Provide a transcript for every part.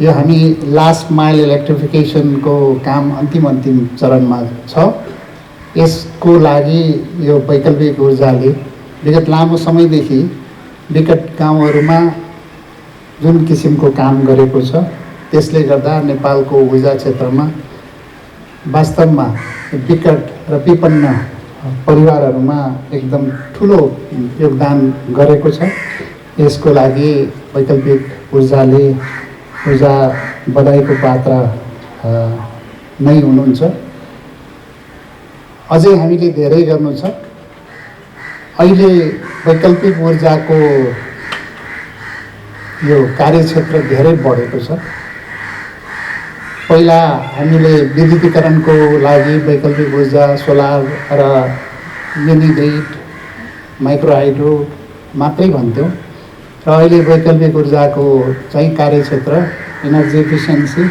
यो हामी last mile इलेक्ट्रिफिकेसनको काम अन्तिम चरणमा छ। यसको लागि यो वैकल्पिक ऊर्जाले विगत लामो समयदेखि विकट गाउँहरूमा जुन किसिमको काम गरेको छ, त्यसले गर्दा नेपालको ऊर्जा क्षेत्रमा वास्तवमा विकट र विपन्न परिवारहरूमा एकदम ठुलो योगदान गरेको छ। यसको लागि वैकल्पिक ऊर्जाले ऊर्जा बधाईको पात्र नै हुनुहुन्छ। अझै हामीले धेरै गर्नु छ। अहिले वैकल्पिक ऊर्जाको यो कार्यक्षेत्र धेरै बढेको छ। पहिला हामीले विद्युतीकरणको लागि वैकल्पिक ऊर्जा, सोलर र मिनी ग्रिड, माइक्रो हाइड्रो मात्रै भन्थ्यौँ र अहिले वैकल्पिक ऊर्जाको चाहिँ कार्यक्षेत्र इनर्जी एफिसिएन्सी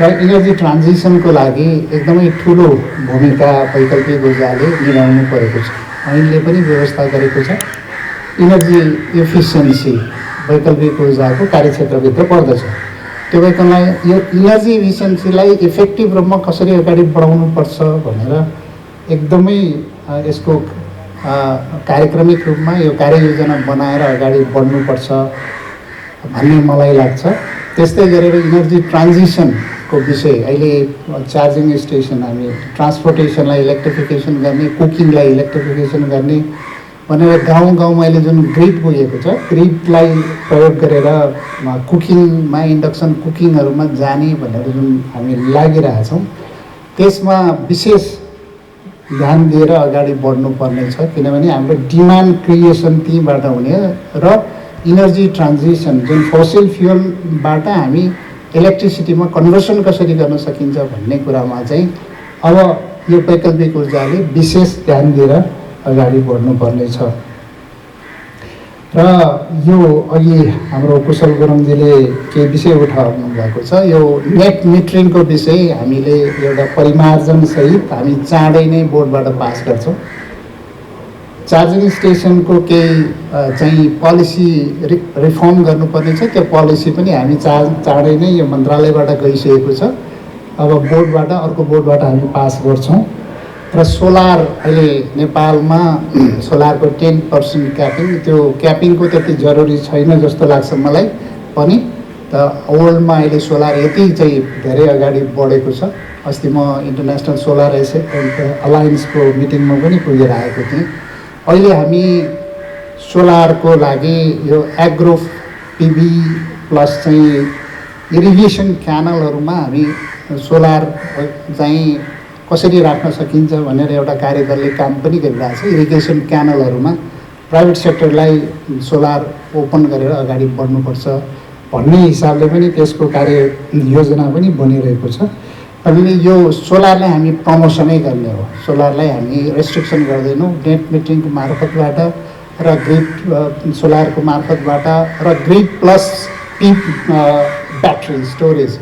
र इनर्जी ट्रान्जिसनको लागि एकदमै ठुलो भूमिका वैकल्पिक ऊर्जाले निभाउनु परेको छ। अहिले पनि व्यवस्था गरेको छ। इनर्जी एफिसिएन्सी वैकल्पिक ऊर्जाको कार्यक्षेत्रभित्र पर्दछ। त्यो भएकोलाई यो इनर्जी एफिसिएन्सीलाई इफेक्टिभ रूपमा कसरी अगाडि बढाउनुपर्छ भनेर एकदमै यसको कार्यक्रमिक रूपमा यो कार्ययोजना बनाएर अगाडि बढ्नुपर्छ भन्ने मलाई लाग्छ। त्यस्तै गरेर इनर्जी ट्रान्जिसनको विषय, अहिले चार्जिङ स्टेसन, हामी ट्रान्सपोर्टेसनलाई इलेक्ट्रिफिकेसन गर्ने, कुकिङलाई इलेक्ट्रिफिकेसन गर्ने भनेर गाउँमा अहिले जुन ग्रिड पुगेको छ, ग्रिडलाई प्रयोग गरेर कुकिङमा, इन्डक्सन कुकिङहरूमा जाने भनेर जुन हामी लागिरहेछौँ, त्यसमा विशेष ध्यान दिएर अगाडि बढ्नुपर्ने छ। किनभने हाम्रो डिमान्ड क्रिएसन त्यहीँबाट हुने र इनर्जी ट्रान्जिसन जुन फोसिल फ्युलबाट हामी इलेक्ट्रिसिटीमा कन्भर्सन कसरी गर्न सकिन्छ भन्ने कुरामा चाहिँ अब यो वैकल्पिक ऊर्जाले विशेष ध्यान दिएर अगाडि बढ्नुपर्ने छ। र यो अघि हाम्रो कुशल गुरुङजीले केही विषय उठाउनु भएको छ। यो नेट मिटरिङको विषय हामीले एउटा परिमार्जनसहित हामी चाँडै नै बोर्डबाट पास गर्छौँ। चार्जिङ स्टेसनको केही चाहिँ पोलिसी रिफर्म गर्नुपर्ने छ। त्यो पोलिसी पनि हामी चाँडै नै यो मन्त्रालयबाट गइसकेको छ। अब बोर्डबाट, अर्को बोर्डबाट हामी पास गर्छौँ। र सोलर अहिले नेपालमा सोलरको 10% क्यापिङ, त्यो क्यापिङको त्यति जरुरी छैन जस्तो लाग्छ मलाई पनि। त वर्ल्डमा अहिले सोलर यति चाहिँ धेरै अगाडि बढेको छ। अस्ति म इन्टरनेसनल सोलर अलायन्सको मिटिङमा पनि पुगेर आएको थिएँ। अहिले हामी सोलरको लागि यो एग्रो पिभी प्लस चाहिँ इरिगेसन क्यानलहरूमा हामी सोलर चाहिँ कसरी राख्न सकिन्छ भनेर एउटा कार्यदलले काम पनि गरिरहेको छ। इरिगेसन क्यानलहरूमा प्राइभेट सेक्टरलाई सोलर ओपन गरेर अगाडि बढ्नुपर्छ भन्ने हिसाबले पनि त्यसको कार्य योजना पनि बनिरहेको छ। अनि यो सोलरलाई हामी प्रमोसनै गर्ने हो। सोलरलाई हामी रेस्ट्रिक्सन गर्दैनौँ। नेट मिटरिङको मार्फतबाट र ग्रिड सोलरको मार्फतबाट र grid plus battery storage,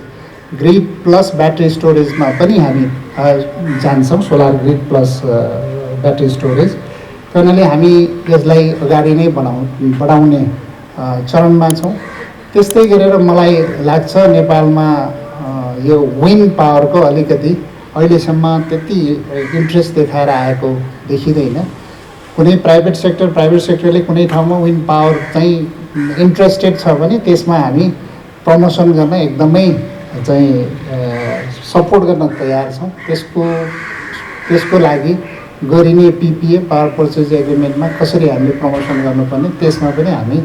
grid plus battery स्टोरेजमा पनि हामी जान्छौँ। Solar grid plus battery storage त्यसैले हामी यसलाई अगाडि नै बढाउने चरणमा छौँ। त्यस्तै गरेर मलाई लाग्छ नेपालमा यो विन्ड पावरको अलिकति अहिलेसम्म त्यति इन्ट्रेस्ट देखाएर आएको देखिँदैन। कुनै प्राइभेट सेक्टरले कुनै ठाउँमा विन्ड पावर चाहिँ इन्ट्रेस्टेड छ भने त्यसमा हामी प्रमोसन गर्न एकदमै चाहिँ सपोर्ट गर्न तयार छौँ। त्यसको लागि गरिने पिपिए, पावर पर्चेज एग्रिमेन्टमा कसरी हामीले प्रमोसन गर्नुपर्ने, त्यसमा पनि हामी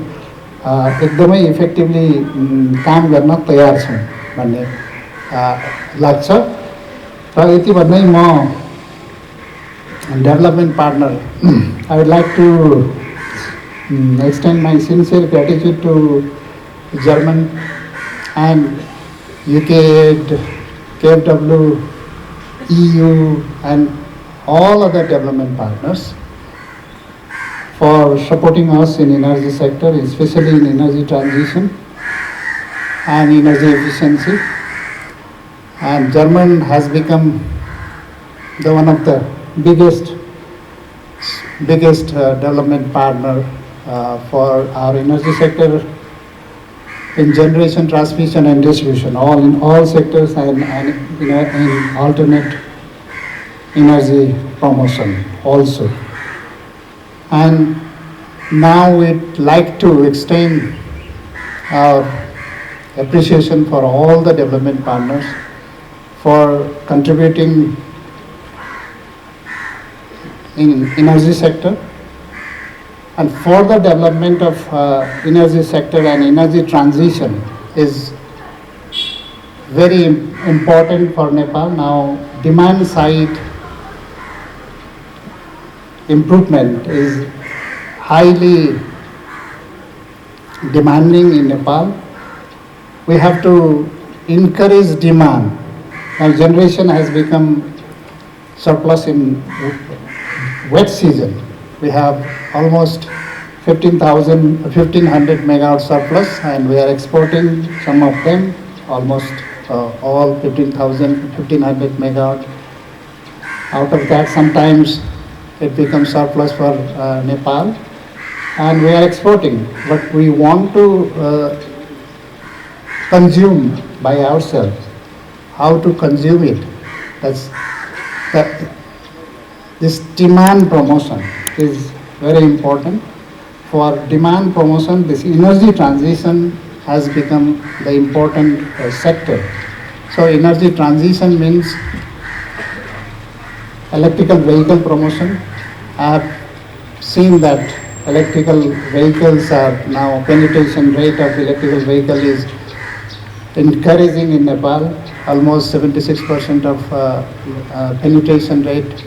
एकदमै इफेक्टिभली काम गर्न तयार छौँ भन्ने लाग्छ। र यति भन्दै म development partner, I would like to extend my sincere gratitude to German and UK aid, KfW, EU and all other development partners for supporting us in energy sector, especially in energy transition and energy efficiency. And German has become one of the biggest development partner for our energy sector in generation, transmission, and distribution, all in all sectors, and in alternate energy promotion also. And now we'd like to extend our appreciation for all the development partners for contributing in energy sector, and for the development of energy sector and energy transition is very important for Nepal. Now demand side improvement is highly demanding in Nepal. We have to encourage demand. Now generation has become surplus in wet season. We have almost 1500 megawatt surplus, and we are exporting some of them, almost all 1500 megawatt. Out of that, sometimes it becomes surplus for Nepal, and we are exporting. But we want to consume by ourselves. How to consume it? This demand promotion is very important. For demand promotion, this energy transition has become the important sector. So energy transition means electrical vehicle promotion. I have seen that electrical vehicles are now, penetration rate of electrical vehicle is encouraging in Nepal. Almost 76% of penetration rate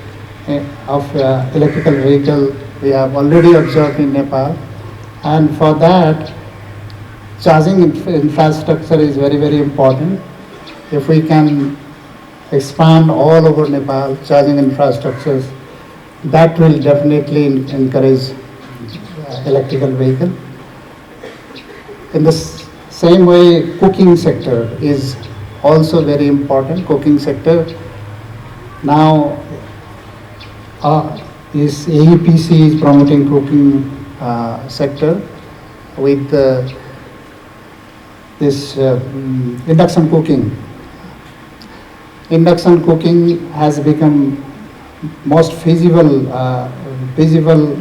of electrical vehicle we have already observed in Nepal. And for that, charging infrastructure is very, very important. If we can expand all over Nepal charging infrastructures, that will definitely encourage electrical vehicle. In the same way, cooking sector is also very important. Cooking sector now is AEPC is promoting cooking sector with this induction cooking. Induction cooking has become most feasible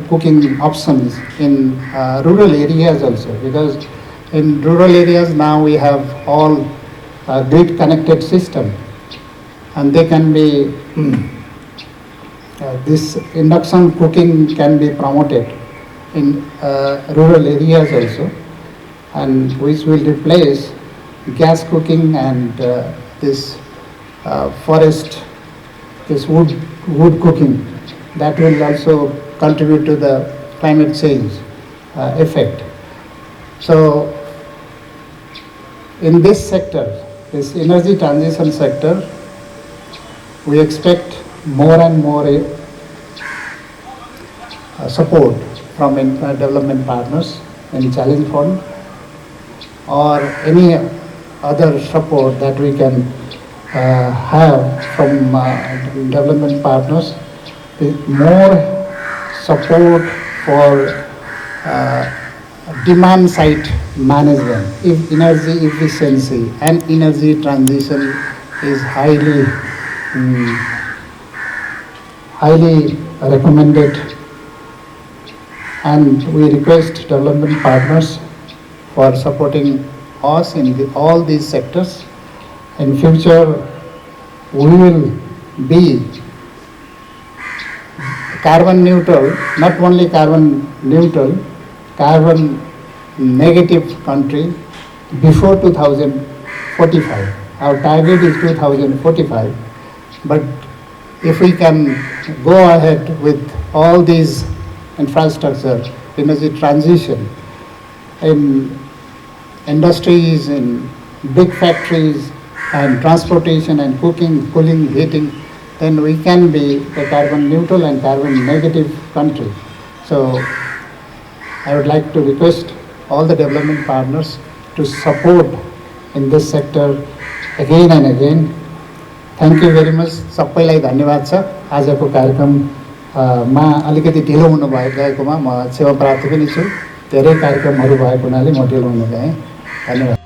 cooking options in rural areas also, because in rural areas now we have all grid connected system, and they can be this induction cooking can be promoted in rural areas also, and which will replace gas cooking and this forest, this wood cooking. That will also contribute to the climate change effect. So in this sector, this energy transition sector, we expect more and more support from development partners in Challenge Fund or any other support that we can have from development partners. More support for demand side management. If energy efficiency and energy transition is highly recommended, and we request development partners for supporting us in all these sectors. In future, we will be carbon neutral, not only carbon neutral, carbon negative country before 2045. Our target is 2045, but if we can go ahead with all these infrastructure, energy transition in industries, in big factories, and transportation and cooking, cooling, heating, then we can be a carbon neutral and carbon negative country. So I would like to request all the development partners to support in this sector again and again. Thank you very much. सबैलाई धन्यवाद छ। आजको कार्यक्रममा अलिकति ढिलो हुनु गएकोमा म क्षमा प्रार्थी पनि छु। धेरै कार्यक्रमहरू भएको हुनाले म ढिलो हुन गएँ। धन्यवाद।